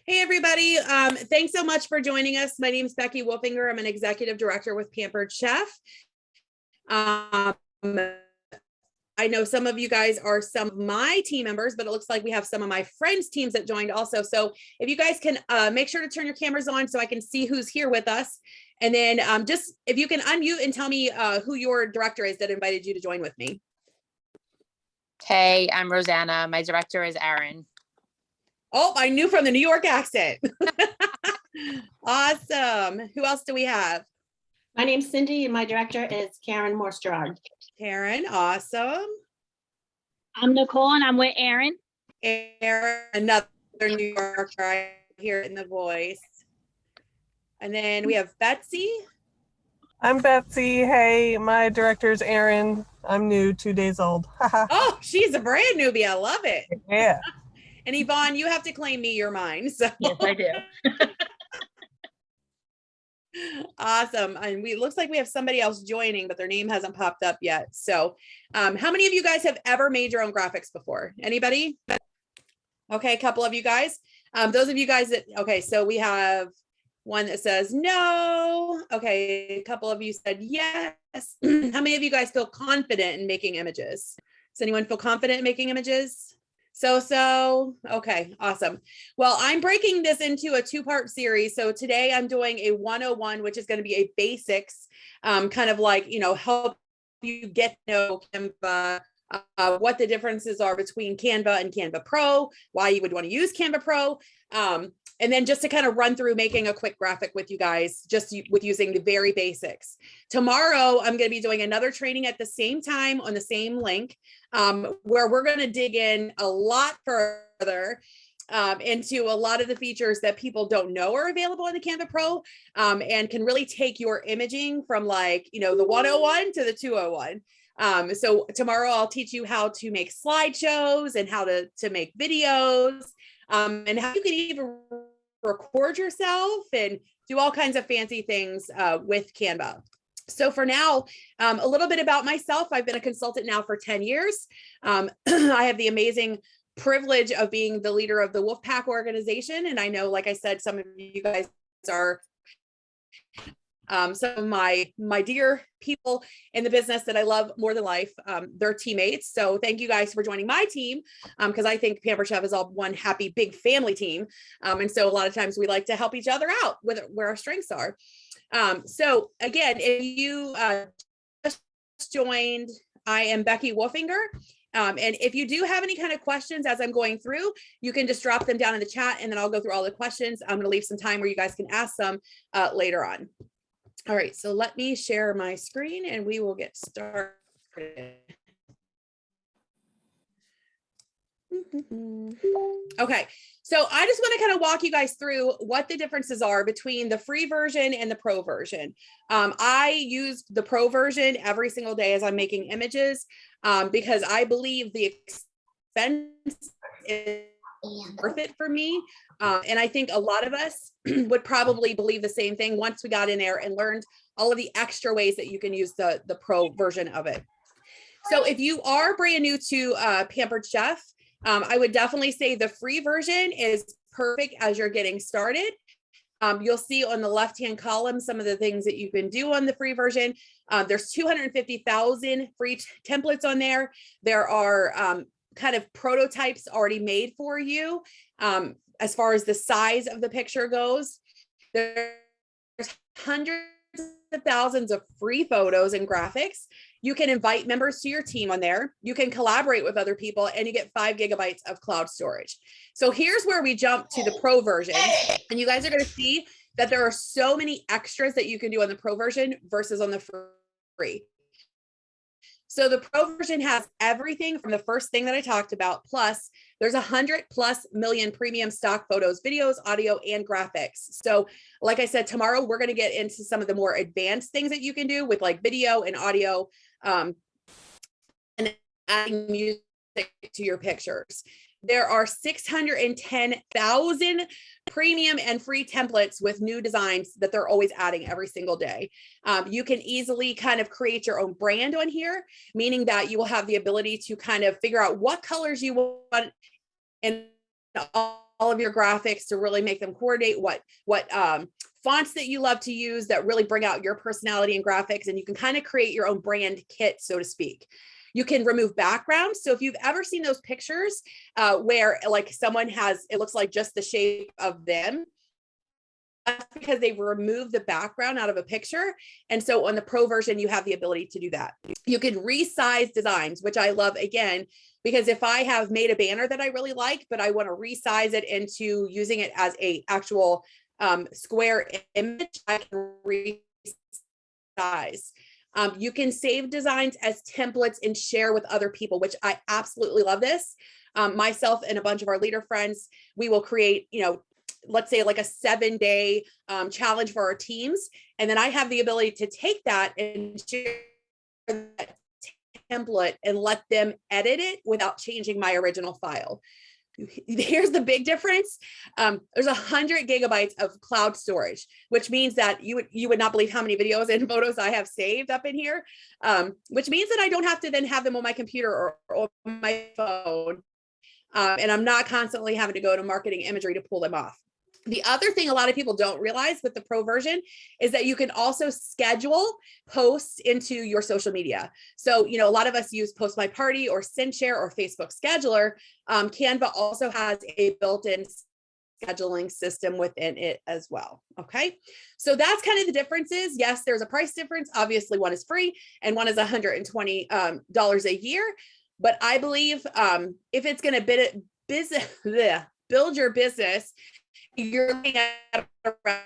Hey, everybody. Thanks so much for joining us. My name is Becky Wolfinger. I'm an executive director with Pampered Chef. I know some of you guys are some of my team members, but it looks like we have some of my friends' teams that joined also. So if you guys can make sure to turn your cameras on so I can see who's here with us. And then just if you can unmute and tell me who your director is that invited you to join with me. Hey, I'm Rosanna. My director is Aaron. Oh, I knew from the New York accent. Awesome. Who else do we have? My name's Cindy and my director is Karen Morse-Gerard. Karen, awesome. I'm Nicole and I'm with Aaron. Aaron, another New Yorker, I hear it in the voice. And then we have Betsy. I'm Betsy. Hey, my director is Aaron. I'm new, 2 days old. Oh, she's a brand newbie. I love it. Yeah. And Yvonne, you have to claim me your mine. So Yes, I do. awesome. And it looks like we have somebody else joining, but their name hasn't popped up yet. So how many of you guys have ever made your own graphics before? Anybody? Okay, a couple of you guys. Those of you guys that, okay, so we have one that says no. Okay, a couple of you said yes. How many of you guys feel confident in making images? Does anyone feel confident in making images? So, okay, awesome. Well, I'm breaking this into a two-part series. So today I'm doing a 101, which is going to be a basics, kind of like, help you get to know Canva, what the differences are between Canva and Canva Pro, why you would want to use Canva Pro. And then just to kind of run through making a quick graphic with you guys, just with using the very basics. Tomorrow, I'm going to be doing another training at the same time on the same link, where we're going to dig in a lot further into a lot of the features that people don't know are available in the Canva Pro, and can really take your imaging from like, the 101 to the 201. So tomorrow I'll teach you how to make slideshows and how to make videos, and how you can even record yourself and do all kinds of fancy things with Canva. So for now, a little bit about myself. I've been a consultant now for 10 years. I have the amazing privilege of being the leader of the Wolfpack organization. And I know, like I said, some of you guys are some of my dear people in the business that I love more than life. They're teammates. So thank you guys for joining my team, because I think Pampered Chef is all one happy, big family team. And so a lot of times we like to help each other out with where our strengths are. So again, if you just joined, I am Becky Wolfinger. And if you do have any kind of questions as I'm going through, you can just drop them down in the chat and then I'll go through all the questions. I'm going to leave some time where you guys can ask some later on. All right, so let me share my screen and we will get started. Okay, so I just want to kind of walk you guys through what the differences are between the free version and the pro version. I use the pro version every single day as I'm making images, because I believe the expense is worth it for me. And I think a lot of us would probably believe the same thing once we got in there and learned all of the extra ways that you can use the pro version of it. So if you are brand new to Pampered Chef, I would definitely say the free version is perfect as you're getting started. You'll see on the left-hand column some of the things that you can do on the free version. There's 250,000 free templates on there. There are kind of prototypes already made for you. As far as the size of the picture goes, there's hundreds of thousands of free photos and graphics. You can invite members to your team on there. You can collaborate with other people and you get 5 gigabytes of cloud storage. So here's where we jump to the pro version. And you guys are going to see that there are so many extras that you can do on the pro version versus on the free. So the pro version has everything from the first thing that I talked about, plus there's 100+ million premium stock photos, videos, audio, and graphics. So like I said, tomorrow we're going to get into some of the more advanced things that you can do with like video and audio, and adding music to your pictures. There are 610,000 premium and free templates with new designs that they're always adding every single day. You can easily kind of create your own brand on here, meaning that you will have the ability to kind of figure out what colors you want in all of your graphics to really make them coordinate what fonts that you love to use that really bring out your personality and graphics, and you can kind of create your own brand kit, so to speak. You can remove backgrounds. So if you've ever seen those pictures where like someone has, it looks like just the shape of them, that's because they've removed the background out of a picture. And so on the pro version, you have the ability to do that. You can resize designs, which I love, again, because if I have made a banner that I really like, but I want to resize it into using it as a actual square image, I can resize. You can save designs as templates and share with other people, which I absolutely love this. Myself and a bunch of our leader friends, we will create, let's say like a 7-day challenge for our teams. And then I have the ability to take that and share that template and let them edit it without changing my original file. Here's the big difference. There's 100 gigabytes of cloud storage, which means that you would not believe how many videos and photos I have saved up in here, which means that I don't have to then have them on my computer or on my phone. And I'm not constantly having to go to marketing imagery to pull them off. The other thing a lot of people don't realize with the pro version is that you can also schedule posts into your social media. So, a lot of us use Post My Party or SendShare or Facebook Scheduler. Canva also has a built-in scheduling system within it as well. Okay, so that's kind of the differences. Yes, there's a price difference. Obviously, one is free and one is $120 a year. But I believe if it's going to build your business, you're looking at around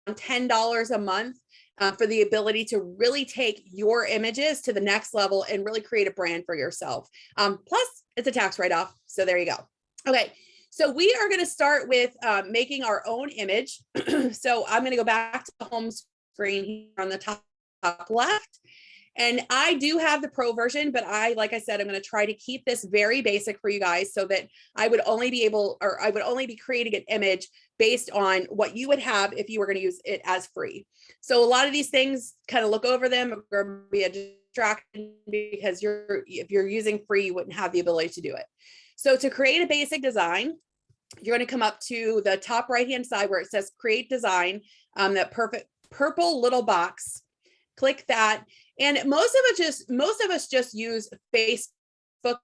$10 a month for the ability to really take your images to the next level and really create a brand for yourself. Plus, it's a tax write-off. So there you go. Okay, so we are going to start with making our own image. So I'm going to go back to the home screen here on the top left. And I do have the pro version, but like I said, I'm going to try to keep this very basic for you guys so that I would only be creating an image based on what you would have if you were going to use it as free. So a lot of these things, kind of look over them, are going to be a distraction because if you're using free, you wouldn't have the ability to do it. So to create a basic design, you're going to come up to the top right-hand side where it says create design, that perfect purple little box. Click that. And most of us just use Facebook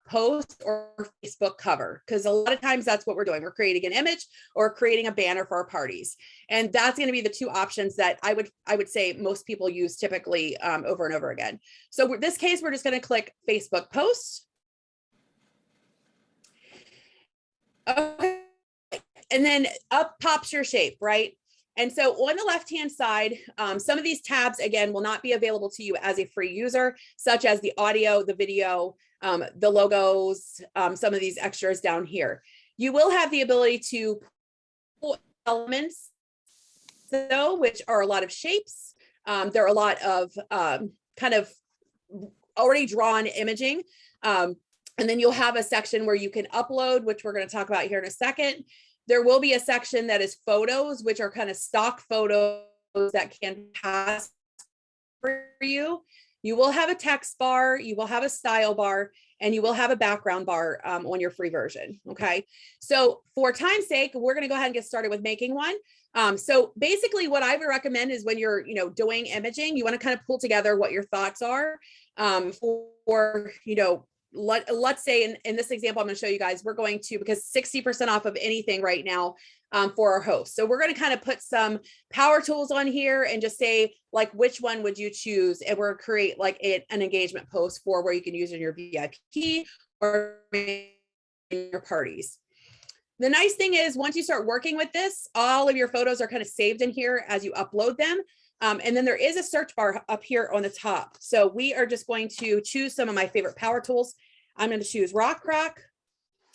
post or Facebook cover, because a lot of times that's what we're doing. We're creating an image or creating a banner for our parties. And that's going to be the two options that I would say most people use typically over and over again. So in this case, we're just going to click Facebook post. Okay. And then up pops your shape, right? And so on the left-hand side, some of these tabs, again, will not be available to you as a free user, such as the audio, the video, the logos, some of these extras down here. You will have the ability to pull elements, though, which are a lot of shapes. There are a lot of kind of already drawn imaging. And then you'll have a section where you can upload, which we're going to talk about here in a second. There will be a section that is photos, which are kind of stock photos that can pass for you. You will have a text bar, you will have a style bar, and you will have a background bar on your free version. Okay. So for time's sake, we're going to go ahead and get started with making one. So basically what I would recommend is when you're, doing imaging, you want to kind of pull together what your thoughts are for, let's say in this example, I'm going to show you guys, we're going to, because 60% off of anything right now for our host. So we're going to kind of put some power tools on here and just say, like, which one would you choose? And we're going to create like an engagement post for where you can use it in your VIP or in your parties. The nice thing is once you start working with this, all of your photos are kind of saved in here as you upload them. And then there is a search bar up here on the top. So we are just going to choose some of my favorite power tools. I'm going to choose Rock Croc.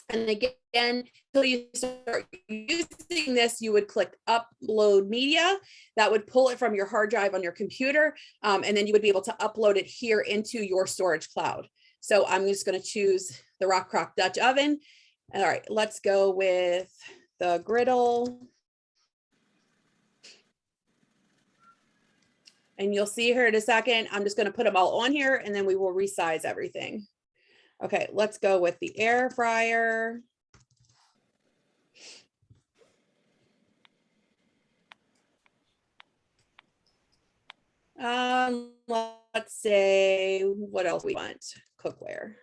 And again, until you start using this, you would click upload media. That would pull it from your hard drive on your computer. And then you would be able to upload it here into your storage cloud. So I'm just going to choose the Rock Croc Dutch oven. All right, let's go with the griddle. And you'll see here in a second, I'm just going to put them all on here and then we will resize everything. Okay, let's go with the air fryer. Let's say, what else we want? Cookware.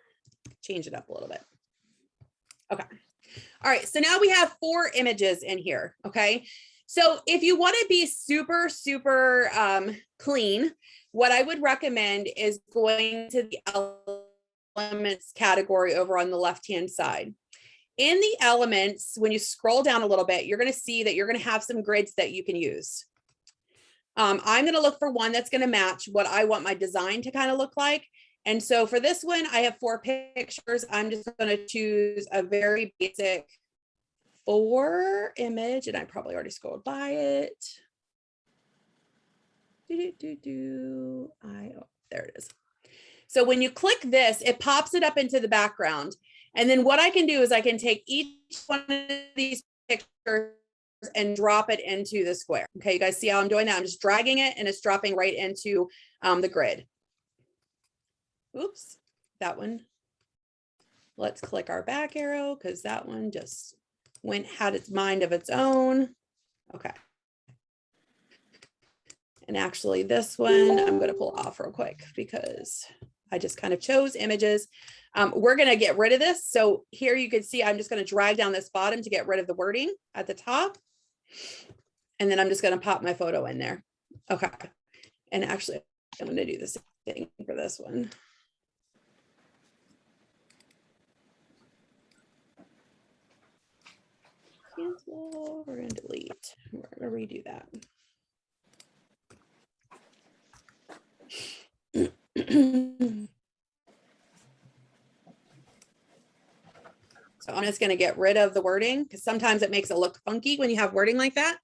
Change it up a little bit. Okay. All right. So now we have 4 images in here. Okay. So if you want to be super, super clean, what I would recommend is going to the elements category over on the left-hand side. In the elements, when you scroll down a little bit, you're going to see that you're going to have some grids that you can use. I'm going to look for one that's going to match what I want my design to kind of look like. And so for this one, I have 4 pictures. I'm just going to choose a very basic 4 image, and I probably already scrolled by it. Oh, there it is. So when you click this, it pops it up into the background. And then what I can do is I can take each one of these pictures and drop it into the square. Okay, you guys see how I'm doing that? I'm just dragging it and it's dropping right into the grid. Oops, that one. Let's click our back arrow because that one just had its mind of its own. Okay. And actually this one, I'm going to pull off real quick because I just kind of chose images. We're going to get rid of this. So here you can see, I'm just going to drag down this bottom to get rid of the wording at the top. And then I'm just going to pop my photo in there. Okay. And actually, I'm going to do the same thing for this one. Cancel. We're going to delete. We're going to redo that. So I'm just going to get rid of the wording because sometimes it makes it look funky when you have wording like that.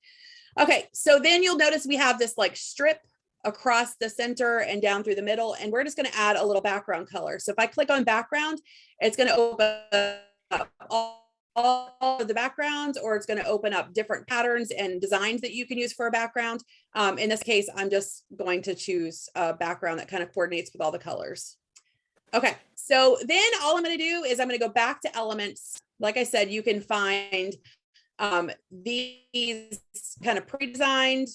Okay, so then you'll notice we have this like strip across the center and down through the middle, and we're just going to add a little background color. So if I click on background, it's going to open up all of the backgrounds, or it's going to open up different patterns and designs that you can use for a background. In this case, I'm just going to choose a background that kind of coordinates with all the colors. Okay, so then all I'm going to do is I'm going to go back to elements. Like I said, you can find these kind of pre-designed,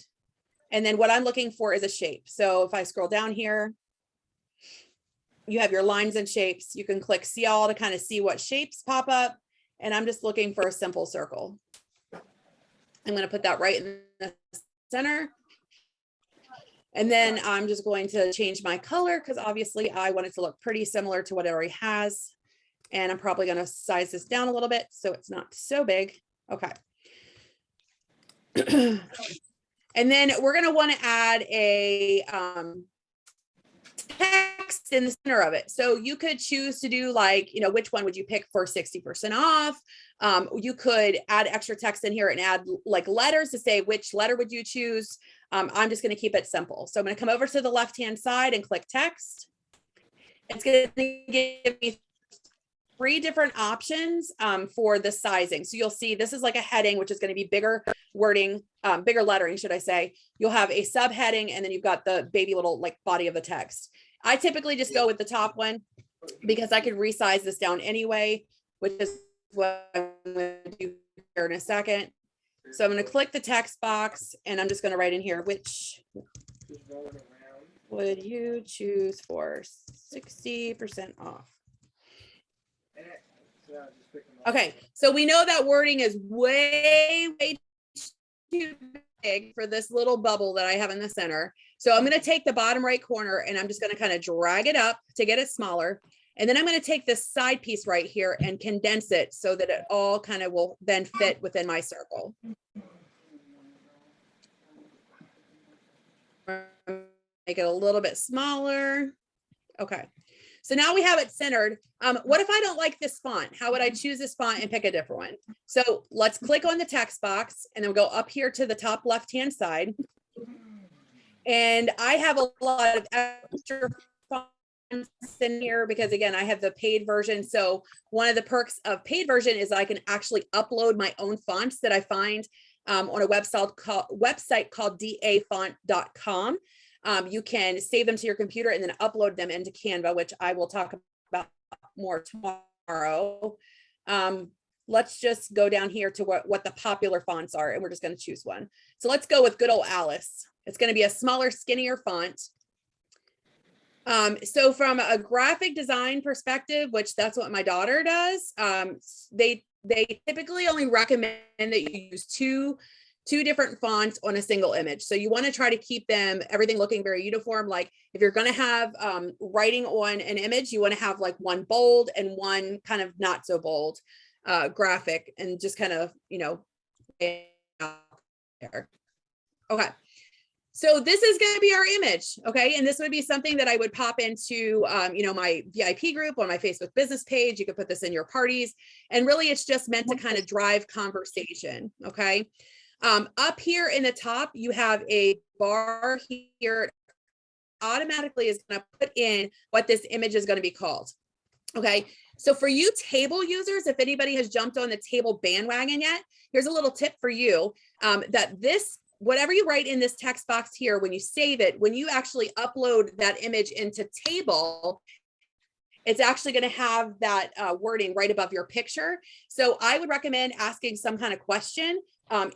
and then what I'm looking for is a shape. So if I scroll down here, you have your lines and shapes. You can click see all to kind of see what shapes pop up, and I'm just looking for a simple circle. I'm going to put that right in the center. And then I'm just going to change my color because obviously I want it to look pretty similar to what it already has. And I'm probably going to size this down a little bit so it's not so big. Okay. And then we're going to want to add a text in the center of it. So you could choose to do like, you know, which one would you pick for 60% off? You could add extra text in here and add like letters to say which letter would you choose. I'm just going to keep it simple. So I'm going to come over to the left-hand side and click text. It's going to give me 3 different options for the sizing. So you'll see this is like a heading, which is going to be bigger wording, bigger lettering, should I say. You'll have a subheading, and then you've got the baby little like body of the text. I typically just go with the top one because I could resize this down anyway, which is what I'm going to do here in a second. So I'm going to click the text box, and I'm just going to write in here, which would you choose for 60% off? Okay, so we know that wording is way too big for this little bubble that I have in the center. So I'm going to take the bottom right corner and I'm just going to kind of drag it up to get it smaller. And then I'm going to take this side piece right here and condense it so that it all kind of will then fit within my circle. Make it a little bit smaller. Okay. So now we have it centered. What if I don't like this font? How would I choose this font and pick a different one? So let's click on the text box and then we'll go up here to the top left-hand side. And I have a lot of extra fonts in here because again, I have the paid version. So one of the perks of paid version is I can actually upload my own fonts that I find on a website called dafont.com. You can save them to your computer and then upload them into Canva, which I will talk about more tomorrow. let's just go down here to what the popular fonts are, and we're just going to choose one. So let's go with good old Alice. It's going to be a smaller, skinnier font. So from a graphic design perspective, which that's what my daughter does, they typically only recommend that you use two different fonts on a single image. So you want to try to keep everything looking very uniform. Like if you're going to have writing on an image, you want to have like one bold and one kind of not so bold graphic, and just kind of, there. Okay. So this is going to be our image. Okay. And this would be something that I would pop into, my VIP group on my Facebook business page. You could put this in your parties, and really it's just meant to kind of drive conversation. Okay. Up here in the top, you have a bar here. Automatically is going to put in what this image is going to be called. Okay. So for you table users, if anybody has jumped on the table bandwagon yet, here's a little tip for you, that whatever you write in this text box here, when you save it, when you actually upload that image into table, it's actually going to have that wording right above your picture. So I would recommend asking some kind of question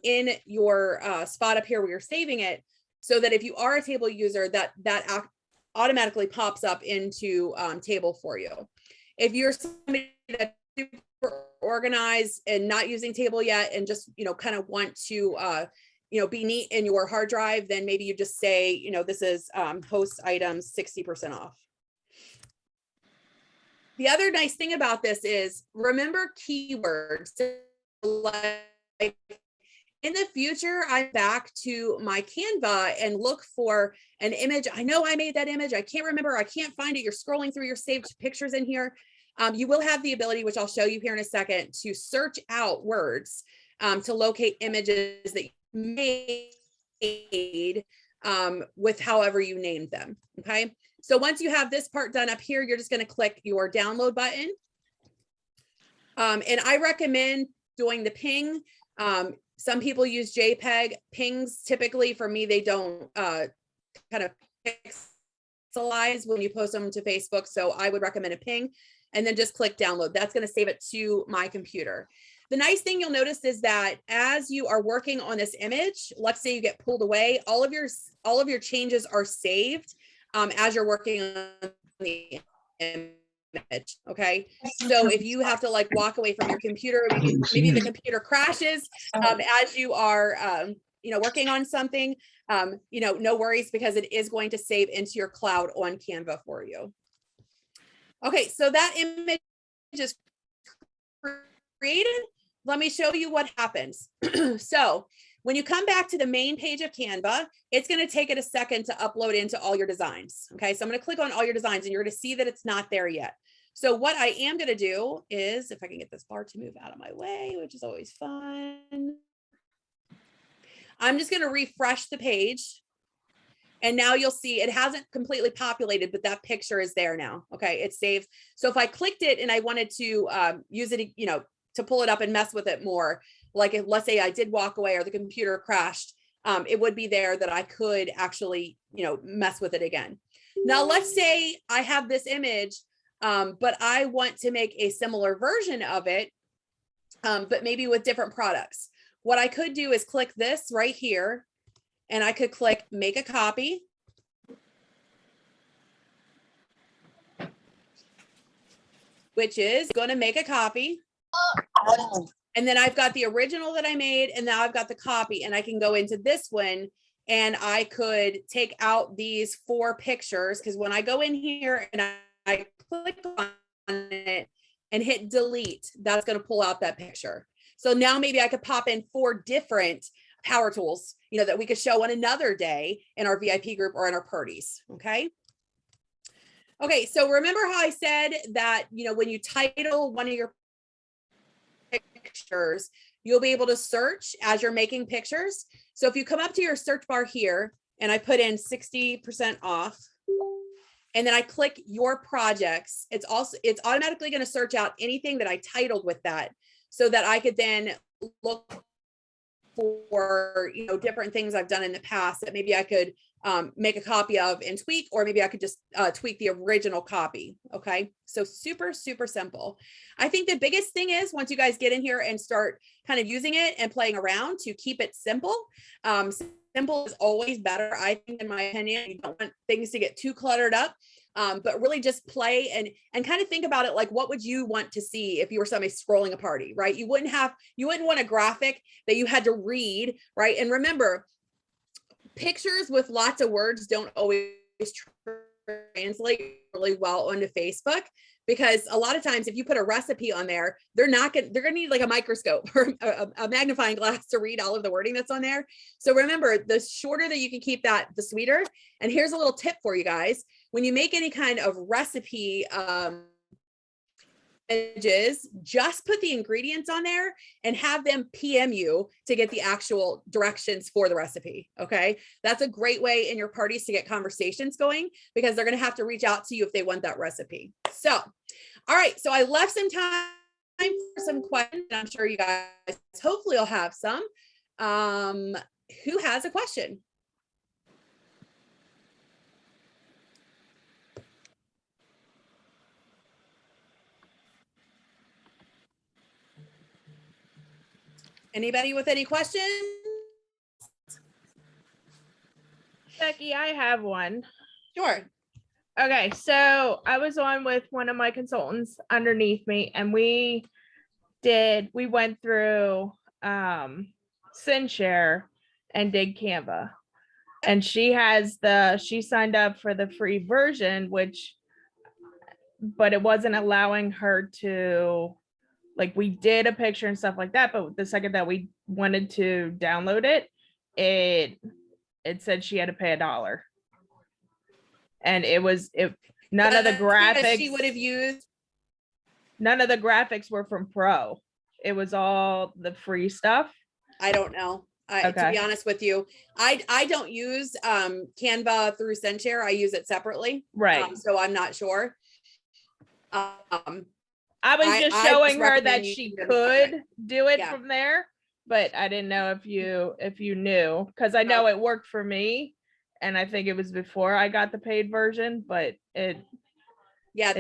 in your spot up here where you're saving it, so that if you are a table user, that automatically pops up into table for you. If you're somebody that's super organized and not using table yet, and just, kind of want to, be neat in your hard drive, then maybe you just say, this is host items 60% off. The other nice thing about this is, remember keywords. Like in the future, I'm back to my Canva and look for an image. I know I made that image. I can't remember. I can't find it. You're scrolling through your saved pictures in here. You will have the ability, which I'll show you here in a second, to search out words to locate images that you made with however you named them. Okay. So once you have this part done up here, you're just going to click your download button. And I recommend doing the ping. Some people use JPEG. Pings, typically for me, they don't kind of pixelize when you post them to Facebook. So I would recommend a ping, and then just click download. That's going to save it to my computer. The nice thing you'll notice is that as you are working on this image, let's say you get pulled away, all of your changes are saved as you're working on the image. Okay. So if you have to like walk away from your computer, maybe the computer crashes as you are, working on something, no worries, because it is going to save into your cloud on Canva for you. Okay. So that image is created. Let me show you what happens. So when you come back to the main page of Canva, it's going to take it a second to upload into all your designs. Okay, so I'm going to click on all your designs, and you're going to see that it's not there yet. So what I am going to do is, if I can get this bar to move out of my way, which is always fun, I'm just going to refresh the page. And now you'll see it hasn't completely populated, but that picture is there now. Okay, it's saved. So if I clicked it and I wanted to use it, to pull it up and mess with it more, like if, let's say I did walk away or the computer crashed, it would be there that I could actually, mess with it again. Now, let's say I have this image, but I want to make a similar version of it, but maybe with different products. What I could do is click this right here, and I could click make a copy. Which is going to make a copy. And then I've got the original that I made, and now I've got the copy, and I can go into this one, and I could take out these 4 pictures, because when I go in here and I click on it and hit delete, that's going to pull out that picture. So now maybe I could pop in 4 different power tools, that we could show on another day in our VIP group or in our parties. Okay. Okay. So remember how I said that, when you title one of your pictures, you'll be able to search as you're making pictures. So if you come up to your search bar here, and I put in 60% off, and then I click your projects, it's automatically going to search out anything that I titled with that, so that I could then look for, different things I've done in the past that maybe I could make a copy of and tweak, or maybe I could just tweak the original copy. Okay, so super, super simple. I think the biggest thing is once you guys get in here and start kind of using it and playing around, to keep it simple. Simple is always better, I think, in my opinion. You don't want things to get too cluttered up. But really just play and kind of think about it like, what would you want to see if you were somebody scrolling a party, right? You wouldn't want a graphic that you had to read, right? And remember, pictures with lots of words don't always translate really well onto Facebook, because a lot of times if you put a recipe on there, they're gonna need like a microscope or a magnifying glass to read all of the wording that's on there. So remember, the shorter that you can keep that, the sweeter. And here's a little tip for you guys. When you make any kind of recipe images, just put the ingredients on there and have them PM you to get the actual directions for the recipe. Okay, that's a great way in your parties to get conversations going, because they're going to have to reach out to you if they want that recipe. So, all right, so I left some time for some questions. I'm sure you guys hopefully will have some. Who has a question? Anybody with any questions? Becky, I have one. Sure. Okay, so I was on with one of my consultants underneath me, and we went through SendShare and did Canva. And she signed up for the free version, but it wasn't allowing her to, like, we did a picture and stuff like that, but the second that we wanted to download it, it said she had to pay $1. And none of the graphics she would have used. None of the graphics were from Pro. It was all the free stuff. I don't know. To be honest with you, I don't use Canva through SendShare. I use it separately. Right. So I'm not sure. I was just showing her that she could do it Yeah. from there, but I didn't know if you knew, because I know it worked for me, and I think it was before I got the paid version, but the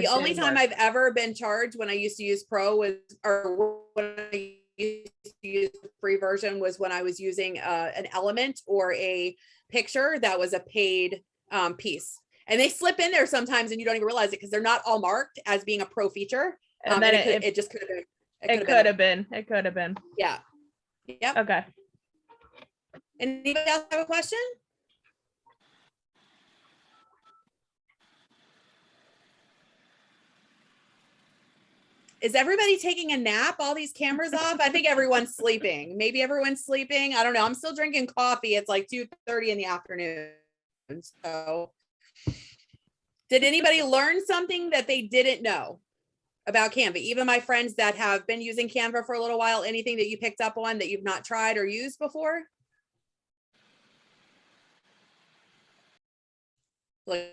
only time I've ever been charged when I used to use Pro when I used to use the free version was when I was using an element or a picture that was a paid piece. And they slip in there sometimes and you don't even realize it because they're not all marked as being a Pro feature. And then it just could have been. It could have been. It could have been. Yeah. Yep. Okay. Anybody else have a question? Is everybody taking a nap? All these cameras off? I think everyone's sleeping. Maybe everyone's sleeping. I don't know. I'm still drinking coffee. It's like 2:30 in the afternoon. So did anybody learn something that they didn't know about Canva? Even my friends that have been using Canva for a little while, anything that you picked up on that you've not tried or used before? Look,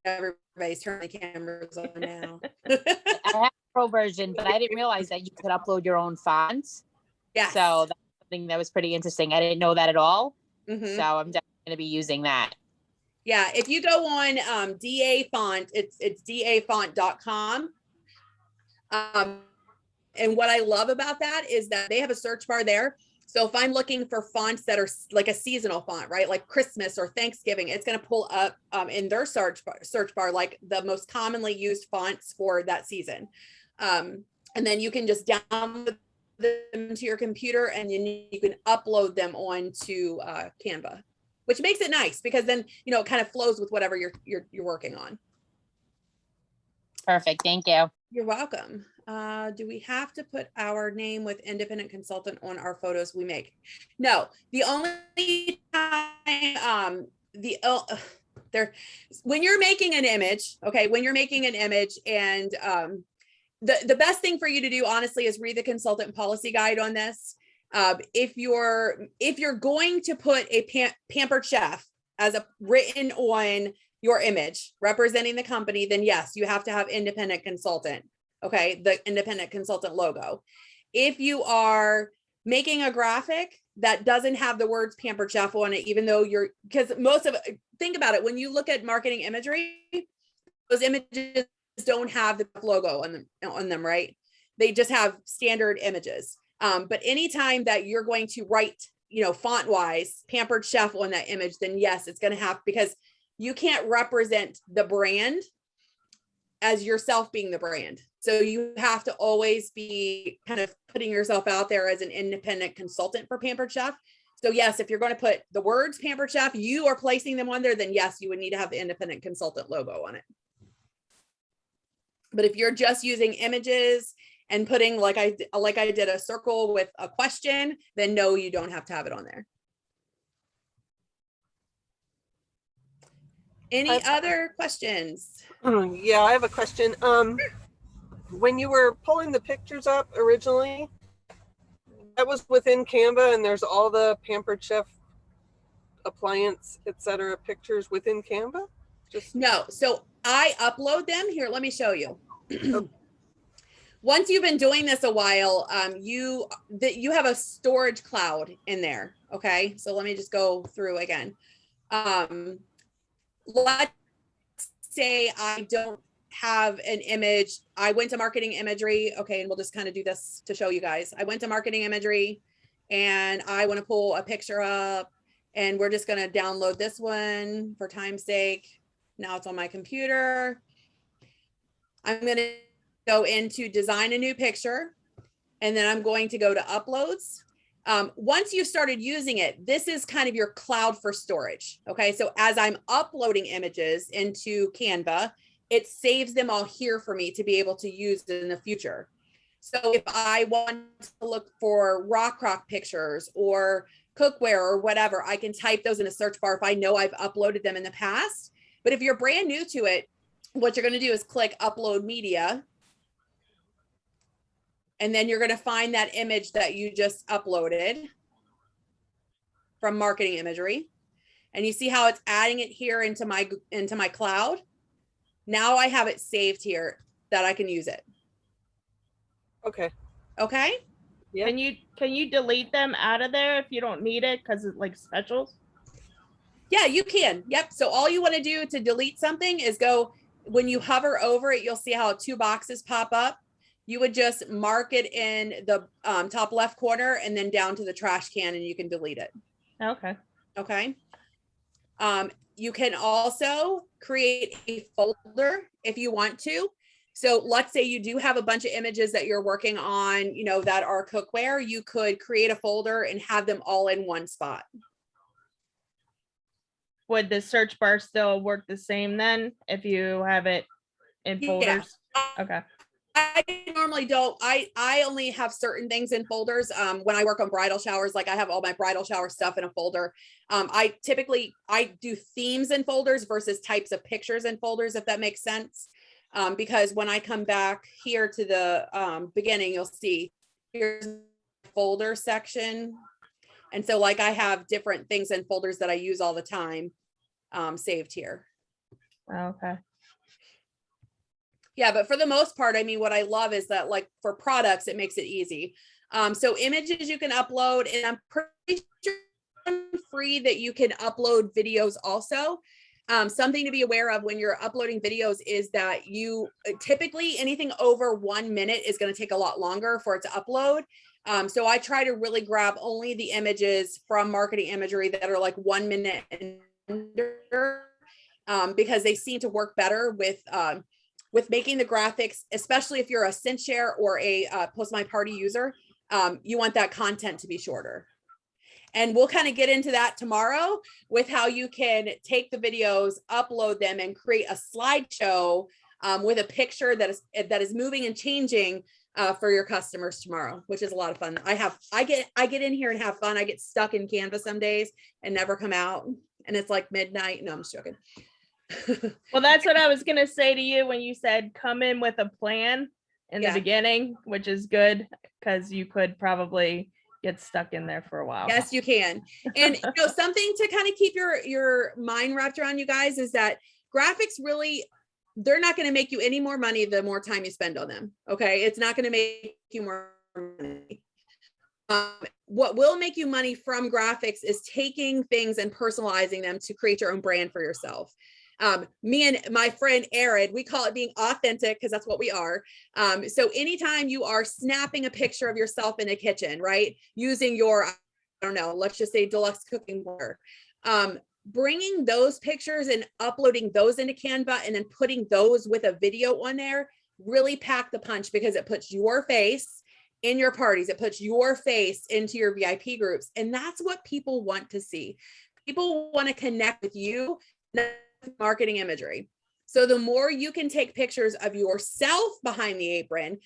everybody's turning the cameras on now. I have a Pro version, but I didn't realize that you could upload your own fonts. Yeah. So that's something that was pretty interesting. I didn't know that at all. Mhm. So I'm definitely going to be using that. Yeah, if you go on DA font, it's dafont.com. And what I love about that is that they have a search bar there. So if I'm looking for fonts that are like a seasonal font, right, like Christmas or Thanksgiving, it's going to pull up in their search bar like the most commonly used fonts for that season. And then you can just download them to your computer and then you can upload them onto Canva, which makes it nice because then, you know, it kind of flows with whatever you're working on. Perfect. Thank you. You're welcome. Do we have to put our name with independent consultant on our photos we make? No, the only time when you're making an image, okay, when you're making an image and the best thing for you to do honestly is read the consultant policy guide on this. If you're going to put a pampered chef as a written on your image representing the company, then yes, you have to have independent consultant. Okay, the independent consultant logo. If you are making a graphic that doesn't have the words Pampered Chef on it, even though because most of it, think about it, when you look at marketing imagery, those images don't have the logo on them, right? They just have standard images. But anytime that you're going to write, font wise, Pampered Chef on that image, then yes, it's going to have, because you can't represent the brand as yourself being the brand. So you have to always be kind of putting yourself out there as an independent consultant for Pampered Chef. So yes, if you're going to put the words Pampered Chef, you are placing them on there, then yes, you would need to have the independent consultant logo on it. But if you're just using images and putting, like I did, a circle with a question, then no, you don't have to have it on there. Any other questions? Yeah, I have a question. When you were pulling the pictures up originally, that was within Canva, and there's all the Pampered Chef appliance, etc. pictures within Canva? No, so I upload them here. Let me show you. Once you've been doing this a while, you have a storage cloud in there. Okay, so let me just go through again. Let's say I don't have an image. I went to marketing imagery. Okay, and we'll just kind of do this to show you guys. I went to marketing imagery and I want to pull a picture up, and we're just going to download this one for time's sake. Now it's on my computer. I'm going to go into design a new picture, and then I'm going to go to uploads. Once you've started using it, this is kind of your cloud for storage. Okay, so as I'm uploading images into Canva, it saves them all here for me to be able to use in the future. So if I want to look for rock crock pictures or cookware or whatever, I can type those in a search bar if I know I've uploaded them in the past. But if you're brand new to it, what you're going to do is click upload media. And then you're going to find that image that you just uploaded from marketing imagery. And you see how it's adding it here into my cloud. Now I have it saved here that I can use it. Okay. Okay. Yeah. Can you delete them out of there if you don't need it because it's like specials? Yeah, you can. Yep. So all you want to do to delete something is go, when you hover over it, you'll see how 2 boxes pop up. You would just mark it in the top left corner and then down to the trash can, and you can delete it. Okay. Okay. You can also create a folder if you want to. So let's say you do have a bunch of images that you're working on, that are cookware. You could create a folder and have them all in one spot. Would the search bar still work the same then if you have it in folders? Okay. I normally don't. I only have certain things in folders. When I work on bridal showers, like I have all my bridal shower stuff in a folder. I do themes in folders versus types of pictures in folders, if that makes sense. Because when I come back here to the beginning, you'll see here's the folder section. And so like I have different things in folders that I use all the time saved here. Okay. Yeah, but for the most part, I mean, what I love is that, like, for products, it makes it easy. So images you can upload, and I'm pretty sure free that you can upload videos also. Something to be aware of when you're uploading videos is that you typically anything over 1 minute is going to take a lot longer for it to upload. So I try to really grab only the images from marketing imagery that are like 1 minute and under, because they seem to work better with making the graphics, especially if you're a SendShare or a Post My Party user. You want that content to be shorter. And we'll kind of get into that tomorrow with how you can take the videos, upload them, and create a slideshow with a picture that is moving and changing for your customers tomorrow, which is a lot of fun. I get in here and have fun. I get stuck in Canva some days and never come out. And it's like midnight. No, I'm just joking. Well, that's what I was going to say to you when you said come in with a plan in the beginning, which is good because you could probably get stuck in there for a while. Yes, you can. And something to kind of keep your mind wrapped around, you guys, is that graphics really, they're not going to make you any more money the more time you spend on them. Okay. It's not going to make you more money. what will make you money from graphics is taking things and personalizing them to create your own brand for yourself. Me and my friend Erin, we call it being authentic because that's what we are. So anytime you are snapping a picture of yourself in a kitchen, right? Using your, I don't know, let's just say deluxe cooking board. Bringing those pictures and uploading those into Canva and then putting those with a video on there really pack the punch because it puts your face in your parties. It puts your face into your VIP groups. And that's what people want to see. People want to connect with you, not with marketing imagery. So the more you can take pictures of yourself behind the apron,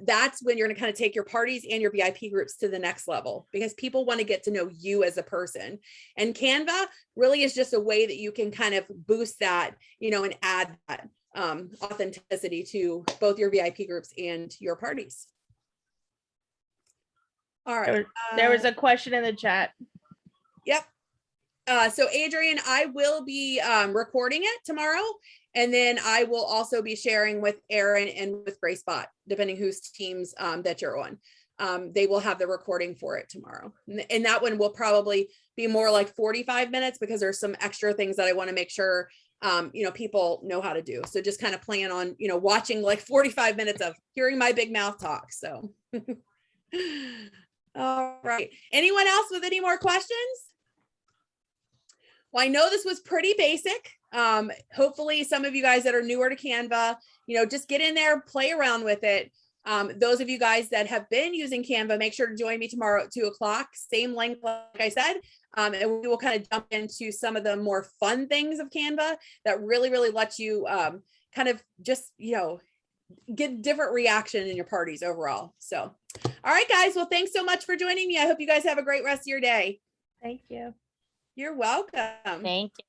that's when you're going to kind of take your parties and your VIP groups to the next level, because people want to get to know you as a person. And Canva really is just a way that you can kind of boost that, you know, and add that authenticity to both your VIP groups and your parties. All right. There was a question in the chat. Yep. So Adrian, I will be recording it tomorrow, and then I will also be sharing with Erin and with GraySpot, depending whose teams that you're on. They will have the recording for it tomorrow, and that one will probably be more like 45 minutes because there's some extra things that I want to make sure you know, people know how to do. So just kind of plan on, you know, watching like 45 minutes of hearing my big mouth talk. So all right. Anyone else with any more questions? Well, I know this was pretty basic. Hopefully some of you guys that are newer to Canva, you know, just get in there, play around with it. Those of you guys that have been using Canva, make sure to join me tomorrow at 2:00, same link, like I said. And we will kind of jump into some of the more fun things of Canva that really, really let you kind of just, you know, get different reaction in your parties overall. So, all right, guys. Well, thanks so much for joining me. I hope you guys have a great rest of your day. Thank you. You're welcome. Thank you.